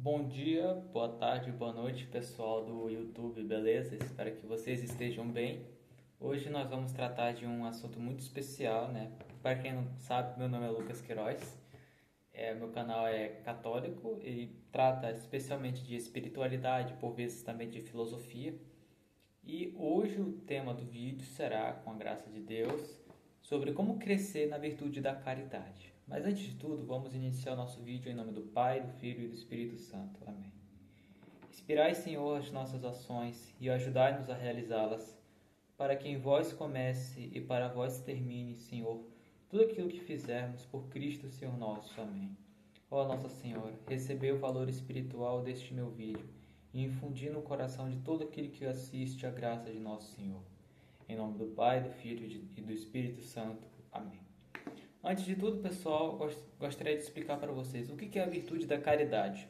Bom dia, boa tarde, boa noite, pessoal do YouTube, beleza? Espero que vocês estejam bem. Hoje nós vamos tratar de um assunto muito especial, né? Para quem não sabe, meu nome é Lucas Queiroz. Meu canal é católico e trata especialmente de espiritualidade, por vezes também de filosofia. E hoje o tema do vídeo será, com a graça de Deus, sobre como crescer na virtude da caridade. Mas antes de tudo, vamos iniciar o nosso vídeo em nome do Pai, do Filho e do Espírito Santo. Amém. Inspirai, Senhor, as nossas ações e ajudai-nos a realizá-las, para que em vós comece e para vós termine, Senhor, tudo aquilo que fizermos por Cristo, Senhor nosso. Amém. Ó Nossa Senhora, recebei o valor espiritual deste meu vídeo e infundi no coração de todo aquele que assiste a graça de nosso Senhor. Em nome do Pai, do Filho e do Espírito Santo. Amém. Antes de tudo, pessoal, gostaria de explicar para vocês o que é a virtude da caridade.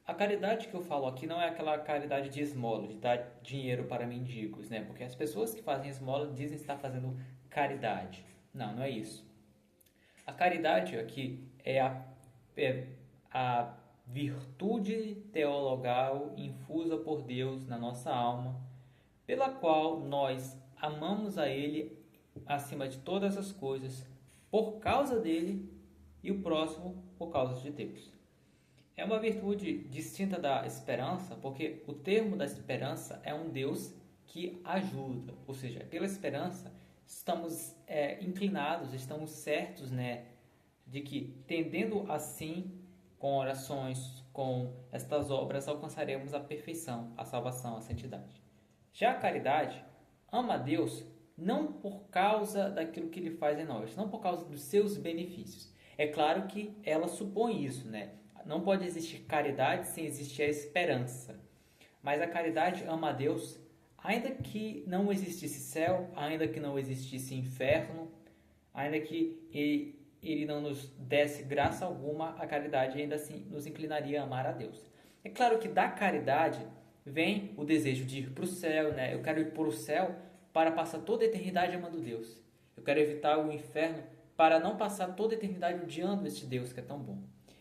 A caridade que eu falo aqui não é aquela caridade de esmola, de dar dinheiro para mendigos, né? Porque as pessoas que fazem esmola dizem estar fazendo caridade. Não, não é isso. A caridade aqui é a virtude teologal infusa por Deus na nossa alma, pela qual nós amamos a Ele acima de todas as coisas, por causa dele, e o próximo por causa de Deus. É uma virtude distinta da esperança, porque o termo da esperança é um Deus que ajuda, ou seja, pela esperança estamos inclinados, estamos certos, né, de que tendendo assim, com orações, com estas obras, alcançaremos a perfeição, a salvação, a santidade. Já a caridade ama a Deus não por causa daquilo que Ele faz em nós, não por causa dos seus benefícios. É claro que ela supõe isso, né? Não pode existir caridade sem existir a esperança. Mas a caridade ama a Deus, ainda que não existisse céu, ainda que não existisse inferno, ainda que Ele não nos desse graça alguma, a caridade ainda assim nos inclinaria a amar a Deus. É claro que da caridade vem o desejo de ir para o céu, né? Eu quero ir para o céu para passar toda a eternidade amando Deus. Eu quero evitar o inferno para não passar toda a eternidade odiando este Deus que é tão bom.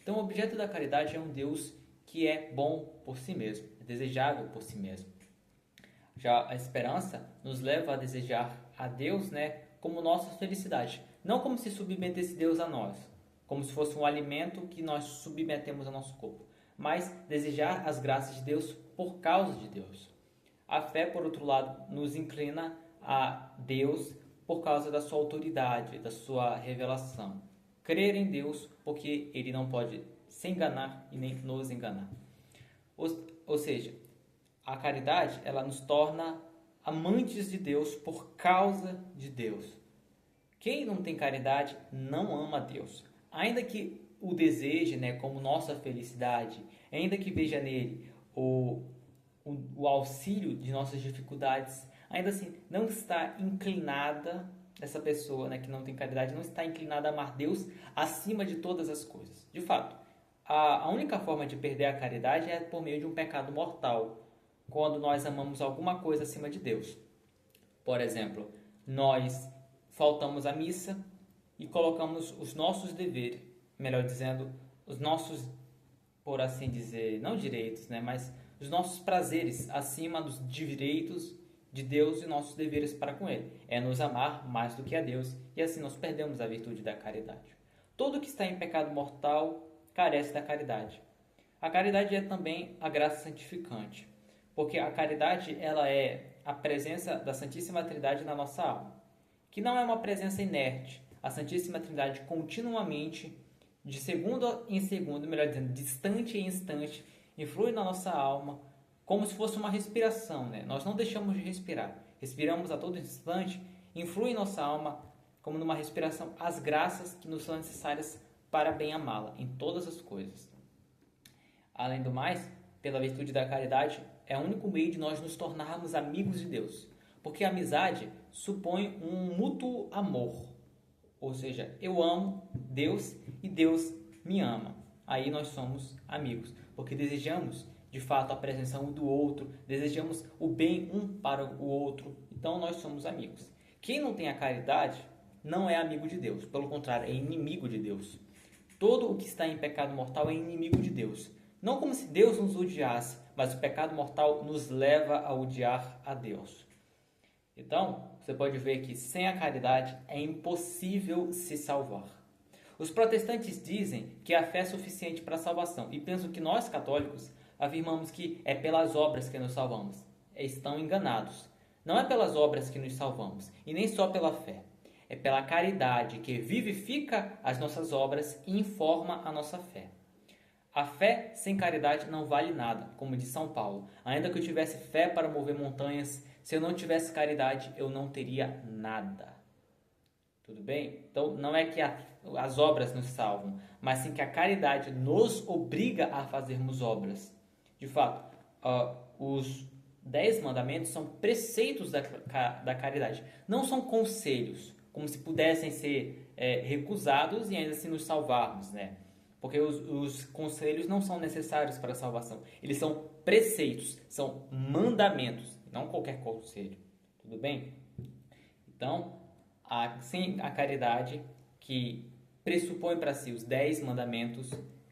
Então, o objeto da caridade é um Deus que é bom por si mesmo, é desejável por si mesmo. Já a esperança nos leva a desejar a Deus, né, como nossa felicidade, não como se submetesse Deus a nós, como se fosse um alimento que nós submetemos ao nosso corpo, mas desejar as graças de Deus por causa de Deus. A fé, por outro lado, nos inclina a Deus por causa da sua autoridade, da sua revelação. Crer em Deus porque Ele não pode se enganar e nem nos enganar. Ou seja, a caridade ela nos torna amantes de Deus por causa de Deus. Quem não tem caridade não ama a Deus. Ainda que o deseje, né, como nossa felicidade, ainda que veja nele o auxílio de nossas dificuldades, ainda assim não está inclinada, essa pessoa, né, que não tem caridade, não está inclinada a amar Deus acima de todas as coisas. De fato, a única forma de perder a caridade é por meio de um pecado mortal, quando nós amamos alguma coisa acima de Deus. Por exemplo, nós faltamos à missa e colocamos os nossos deveres, melhor dizendo, os nossos, por assim dizer, não direitos, né, mas os nossos prazeres acima dos direitos de Deus e nossos deveres para com Ele. É nos amar mais do que a Deus e assim nós perdemos a virtude da caridade. Todo que está em pecado mortal carece da caridade. A caridade é também a graça santificante, porque a caridade ela é a presença da Santíssima Trindade na nossa alma, que não é uma presença inerte. A Santíssima Trindade continuamente, de segundo em segundo, melhor dizendo, de instante em instante, influi na nossa alma, como se fosse uma respiração, né? Nós não deixamos de respirar. Respiramos a todo instante, influi em nossa alma, como numa respiração, as graças que nos são necessárias para bem amá-la em todas as coisas. Além do mais, pela virtude da caridade, é o único meio de nós nos tornarmos amigos de Deus. Porque a amizade supõe um mútuo amor. Ou seja, eu amo Deus e Deus me ama. Aí nós somos amigos, porque desejamos de fato a presença um do outro, desejamos o bem um para o outro, então nós somos amigos. Quem não tem a caridade não é amigo de Deus, pelo contrário, é inimigo de Deus. Todo o que está em pecado mortal é inimigo de Deus, Não como se Deus nos odiasse, mas o pecado mortal nos leva a odiar a Deus. Então, você pode ver que sem a caridade é impossível se salvar. Os protestantes dizem que a fé é suficiente para a salvação e pensam que nós, católicos, afirmamos que é pelas obras que nos salvamos. Estão enganados. Não é pelas obras que nos salvamos e nem só pela fé. É pela caridade que vivifica as nossas obras e informa a nossa fé. A fé sem caridade não vale nada, como diz São Paulo. Ainda que eu tivesse fé para mover montanhas, se eu não tivesse caridade, eu não teria nada. Tudo bem? Então, não é que as obras nos salvam, mas sim que a caridade nos obriga a fazermos obras. De fato, os 10 mandamentos são preceitos da caridade, não são conselhos, como se pudessem ser recusados e ainda assim nos salvarmos, né? Porque os conselhos não são necessários para a salvação. Eles são preceitos, são mandamentos, não qualquer conselho. Tudo bem? Então, sem a caridade, que pressupõe para si os 10 mandamentos,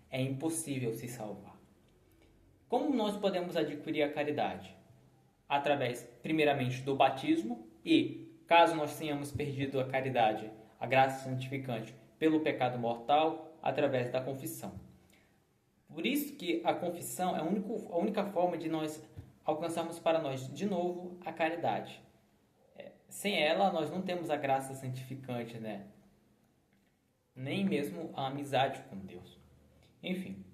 é impossível se salvar. Como nós podemos adquirir a caridade? Através, primeiramente, do batismo e, caso nós tenhamos perdido a caridade, a graça santificante, pelo pecado mortal, através da confissão. Por isso que a confissão é a única forma de nós alcançarmos para nós, de novo, a caridade. Sem ela, nós não temos a graça santificante, né? Nem mesmo a amizade com Deus. Enfim.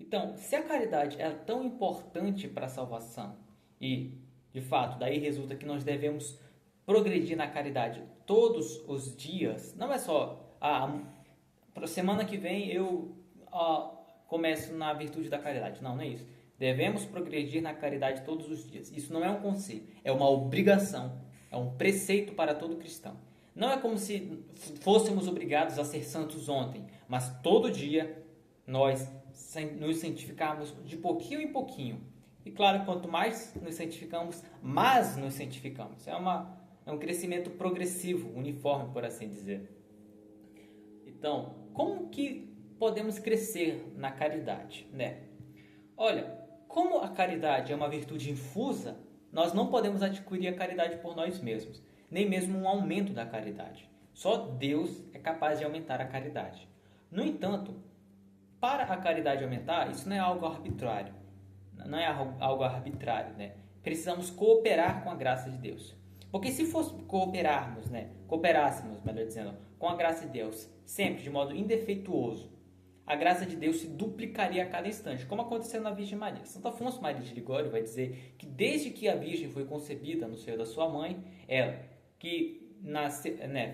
Então, se a caridade é tão importante para a salvação e, de fato, daí resulta que nós devemos progredir na caridade todos os dias, não é só para a semana que vem eu começo na virtude da caridade. Não é isso. Devemos progredir na caridade todos os dias. Isso não é um conselho, é uma obrigação, é um preceito para todo cristão. Não é como se fôssemos obrigados a ser santos ontem, mas todo dia nós nos santificarmos de pouquinho em pouquinho. E claro, quanto mais nos santificamos, mais nos santificamos. É um crescimento progressivo, uniforme, por assim dizer. Então, como que podemos crescer na caridade, né? Olha, como a caridade é uma virtude infusa, nós não podemos adquirir a caridade por nós mesmos, nem mesmo um aumento da caridade. Só Deus é capaz de aumentar a caridade. No entanto, para a caridade aumentar, isso não é algo arbitrário. Não é algo arbitrário, né? Precisamos cooperar com a graça de Deus. Porque se cooperássemos, melhor dizendo, com a graça de Deus, sempre de modo indefeituoso, a graça de Deus se duplicaria a cada instante, como aconteceu na Virgem Maria. Santo Afonso Maria de Ligório vai dizer que desde que a Virgem foi concebida no seio da sua mãe, ela, que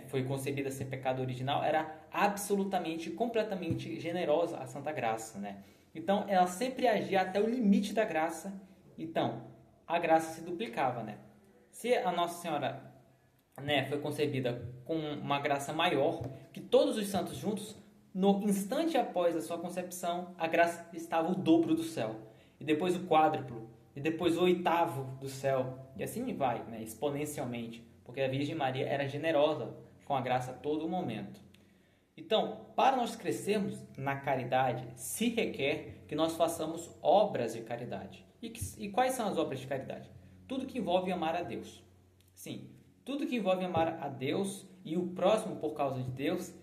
foi concebida sem pecado original, era absolutamente, completamente generosa a Santa Graça, né? Então, ela sempre agia até o limite da graça. Então, a graça se duplicava, né? Se a Nossa Senhora, foi concebida com uma graça maior que todos os santos juntos, no instante após a sua concepção, a graça estava o dobro do céu, e depois o quádruplo, e depois o oitavo do céu, e assim vai, né, exponencialmente, porque a Virgem Maria era generosa com a graça a todo momento. Então, para nós crescermos na caridade, se requer que nós façamos obras de caridade. E quais são as obras de caridade? Tudo que envolve amar a Deus. Sim, tudo que envolve amar a Deus e o próximo por causa de Deus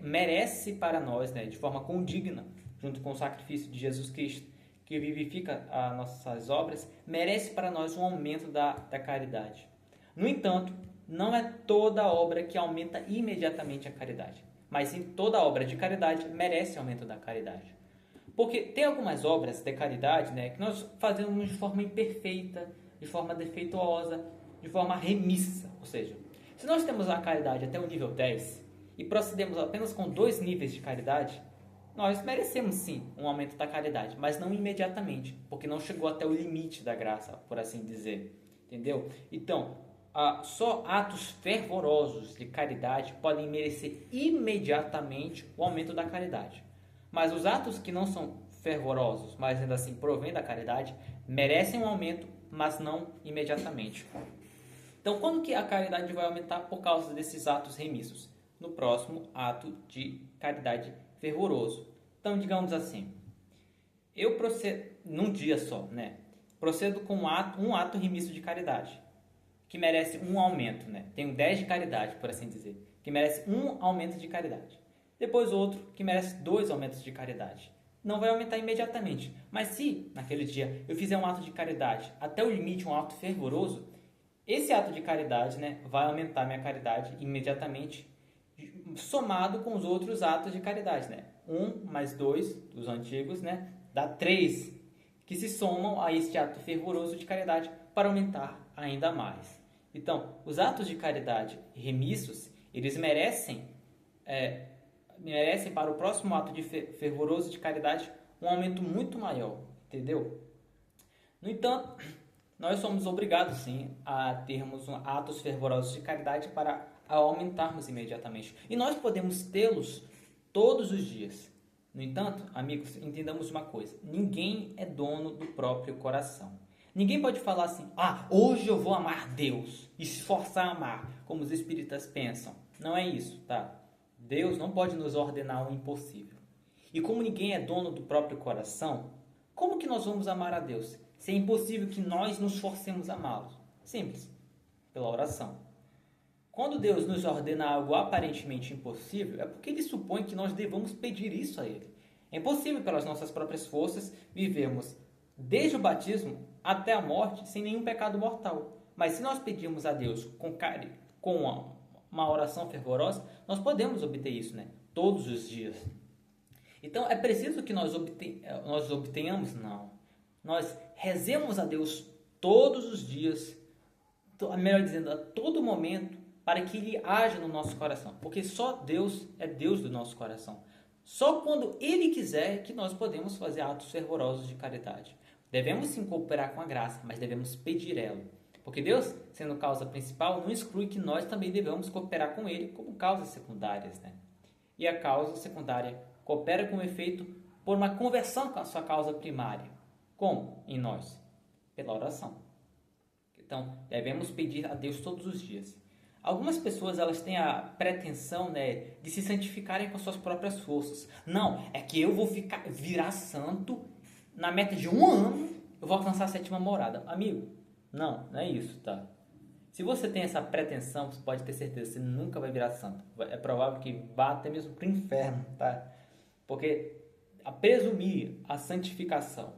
merece para nós, né, de forma condigna, junto com o sacrifício de Jesus Cristo, que vivifica as nossas obras, merece para nós um aumento da caridade. No entanto, não é toda obra que aumenta imediatamente a caridade, mas sim toda obra de caridade merece aumento da caridade. Porque tem algumas obras de caridade, né, que nós fazemos de forma imperfeita, de forma defeituosa, de forma remissa. Ou seja, se nós temos a caridade até o nível 10 e procedemos apenas com 2 níveis de caridade, nós merecemos sim um aumento da caridade, mas não imediatamente, porque não chegou até o limite da graça, por assim dizer. Entendeu? Então, só atos fervorosos de caridade podem merecer imediatamente o aumento da caridade. Mas os atos que não são fervorosos, mas ainda assim provém da caridade, merecem um aumento, mas não imediatamente. Então, quando que a caridade vai aumentar por causa desses atos remissos? No próximo ato de caridade fervoroso. Então, digamos assim, eu procedo, num dia só, né? Procedo com um ato remisso de caridade, que merece um aumento, né? Tenho 10 de caridade, por assim dizer, que merece um aumento de caridade. Depois outro, que merece 2 aumentos de caridade. Não vai aumentar imediatamente, mas se naquele dia eu fizer um ato de caridade até o limite, um ato fervoroso, esse ato de caridade, né, vai aumentar minha caridade imediatamente, somado com os outros atos de caridade, né? 1 mais 2 dos antigos, né, dá 3, que se somam a este ato fervoroso de caridade para aumentar ainda mais. Então, os atos de caridade remissos, eles merecem para o próximo ato de fervoroso de caridade um aumento muito maior, entendeu? No entanto, nós somos obrigados sim a termos atos fervorosos de caridade para aumentarmos imediatamente. E nós podemos tê-los todos os dias. No entanto, amigos, entendamos uma coisa: ninguém é dono do próprio coração. Ninguém pode falar assim: hoje eu vou amar Deus, esforçar a amar, como os espíritas pensam. Não é isso, tá? Deus não pode nos ordenar o impossível. E como ninguém é dono do próprio coração, como que nós vamos amar a Deus? Se é impossível que nós nos forcemos a amá-lo. Simples, pela oração. Quando Deus nos ordena algo aparentemente impossível, é porque Ele supõe que nós devamos pedir isso a Ele. É impossível, pelas nossas próprias forças, vivermos desde o batismo até a morte sem nenhum pecado mortal. Mas se nós pedirmos a Deus com uma oração fervorosa, nós podemos obter isso, né? Todos os dias. Então, é preciso que nós obtenhamos? Não. Nós rezemos a Deus todos os dias, melhor dizendo, a todo momento, para que Ele haja no nosso coração. Porque só Deus é Deus do nosso coração. Só quando Ele quiser que nós podemos fazer atos fervorosos de caridade. Devemos sim cooperar com a graça, mas devemos pedir ela. Porque Deus, sendo causa principal, não exclui que nós também devemos cooperar com Ele como causas secundárias, né? E a causa secundária coopera com o efeito por uma conversão com a sua causa primária. Como? Em nós. Pela oração. Então, devemos pedir a Deus todos os dias. Algumas pessoas, elas têm a pretensão, né, de se santificarem com suas próprias forças. Não, é que eu vou virar santo na meta de 1 ano, eu vou alcançar a 7ª morada. Amigo, não é isso, tá? Se você tem essa pretensão, você pode ter certeza, você nunca vai virar santo. É provável que vá até mesmo para o inferno, tá? Porque a presumir a santificação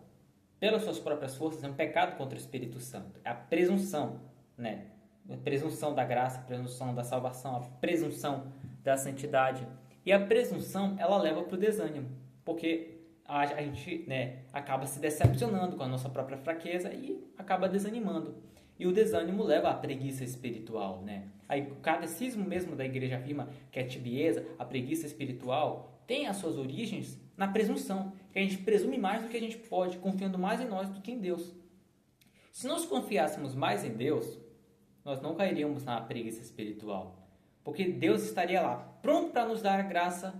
pelas suas próprias forças é um pecado contra o Espírito Santo. É a presunção, né? A presunção da graça, a presunção da salvação, a presunção da santidade. E a presunção, ela leva para o desânimo, porque a gente, né, acaba se decepcionando com a nossa própria fraqueza e acaba desanimando. E o desânimo leva à preguiça espiritual, né? Aí, o catecismo mesmo da igreja afirma que a tibieza, a preguiça espiritual, tem as suas origens na presunção, que a gente presume mais do que a gente pode, confiando mais em nós do que em Deus. Se nós confiássemos mais em Deus, nós não cairíamos na preguiça espiritual, porque Deus estaria lá, pronto para nos dar a graça,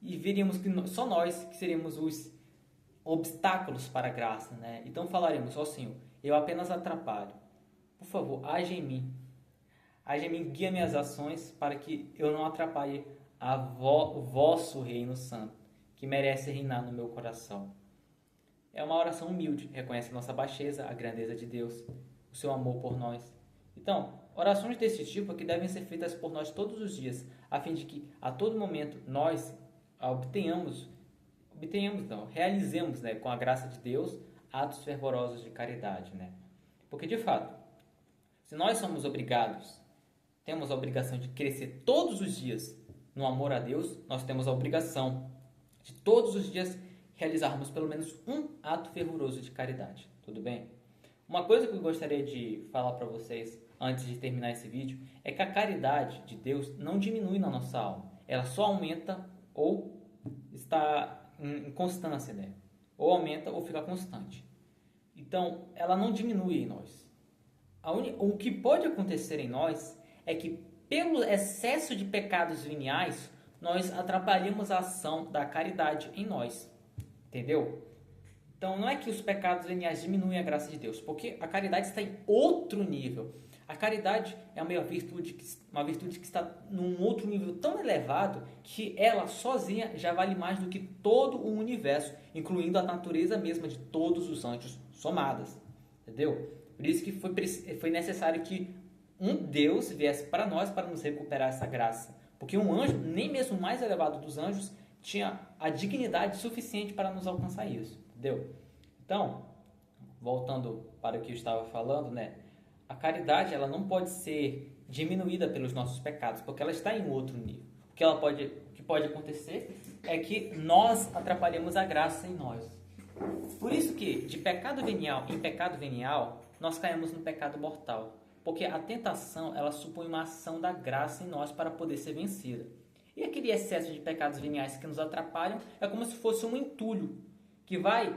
e veríamos que só nós que seríamos os obstáculos para a graça, né? Então falaremos: ó Senhor, eu apenas atrapalho. Por favor, age em mim, guia minhas ações para que eu não atrapalhe o vosso reino santo, que merece reinar no meu coração. É uma oração humilde, reconhece a nossa baixeza, a grandeza de Deus, o seu amor por nós. Então, orações desse tipo aqui devem ser feitas por nós todos os dias, a fim de que a todo momento nós realizemos, né, com a graça de Deus, atos fervorosos de caridade, né? Porque, de fato, se nós temos a obrigação de crescer todos os dias no amor a Deus, nós temos a obrigação de todos os dias realizarmos pelo menos um ato fervoroso de caridade. Tudo bem? Uma coisa que eu gostaria de falar para vocês antes de terminar esse vídeo é que a caridade de Deus não diminui na nossa alma. Ela só aumenta ou está em constância, né? Ou aumenta ou fica constante. Então, ela não diminui em nós. O que pode acontecer em nós é que, pelo excesso de pecados veniais, nós atrapalhamos a ação da caridade em nós. Entendeu? Então, não é que os pecados veniais diminuem a graça de Deus, porque a caridade está em outro nível. A caridade é uma virtude que está num outro nível tão elevado que ela sozinha já vale mais do que todo o universo, incluindo a natureza mesma de todos os anjos somadas. Entendeu? Por isso que foi necessário que um Deus viesse para nós para nos recuperar essa graça. Porque um anjo, nem mesmo o mais elevado dos anjos, tinha a dignidade suficiente para nos alcançar isso. Entendeu? Então, voltando para o que eu estava falando, né? A caridade, ela não pode ser diminuída pelos nossos pecados, porque ela está em outro nível. O que pode acontecer é que nós atrapalhemos a graça em nós. Por isso que, de pecado venial em pecado venial, nós caímos no pecado mortal. Porque a tentação, ela supõe uma ação da graça em nós para poder ser vencida. E aquele excesso de pecados veniais que nos atrapalham é como se fosse um entulho que vai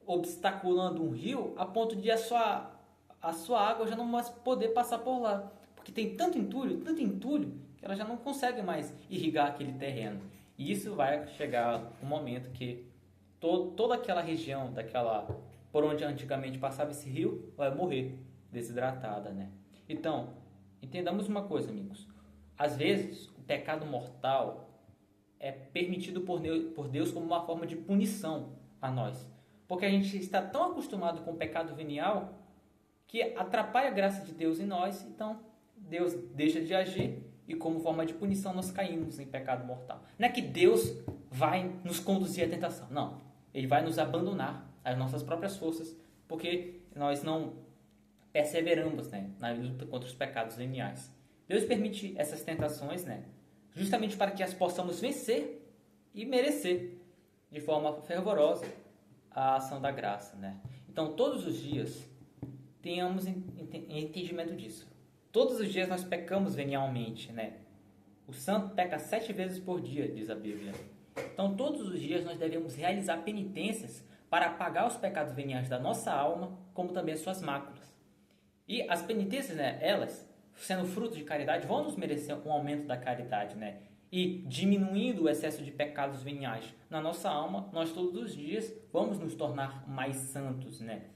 obstaculando um rio a ponto de a sua água já não mais poder passar por lá. Porque tem tanto entulho, que ela já não consegue mais irrigar aquele terreno. E isso vai chegar um momento que toda aquela região, por onde antigamente passava esse rio, vai morrer desidratada, né? Então, entendamos uma coisa, amigos. Às vezes, o pecado mortal é permitido por Deus como uma forma de punição a nós. Porque a gente está tão acostumado com o pecado venial que atrapalha a graça de Deus em nós, então Deus deixa de agir e como forma de punição nós caímos em pecado mortal. Não é que Deus vai nos conduzir à tentação, não. Ele vai nos abandonar às nossas próprias forças, porque nós não perseveramos, né, na luta contra os pecados veniais. Deus permite essas tentações, né, justamente para que as possamos vencer e merecer de forma fervorosa a ação da graça, né? Então, todos os dias tenhamos entendimento disso. Todos os dias nós pecamos venialmente, né? O santo peca 7 vezes por dia, diz a Bíblia. Então, todos os dias nós devemos realizar penitências para apagar os pecados veniais da nossa alma, como também as suas máculas. E as penitências, né, elas, sendo fruto de caridade, vão nos merecer um aumento da caridade, né? E diminuindo o excesso de pecados veniais na nossa alma, nós todos os dias vamos nos tornar mais santos, né?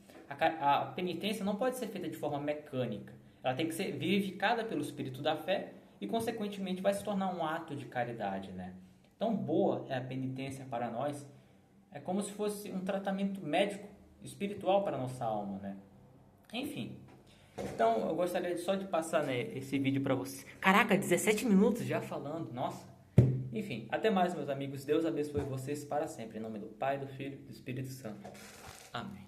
A penitência não pode ser feita de forma mecânica. Ela tem que ser vivificada pelo Espírito da fé e, consequentemente, vai se tornar um ato de caridade, né? Tão boa é a penitência para nós, é como se fosse um tratamento médico, espiritual para a nossa alma, né? Enfim, então eu gostaria só de passar, né, esse vídeo para vocês. Caraca, 17 minutos já falando, nossa! Enfim, até mais, meus amigos. Deus abençoe vocês para sempre. Em nome do Pai, do Filho e do Espírito Santo. Amém.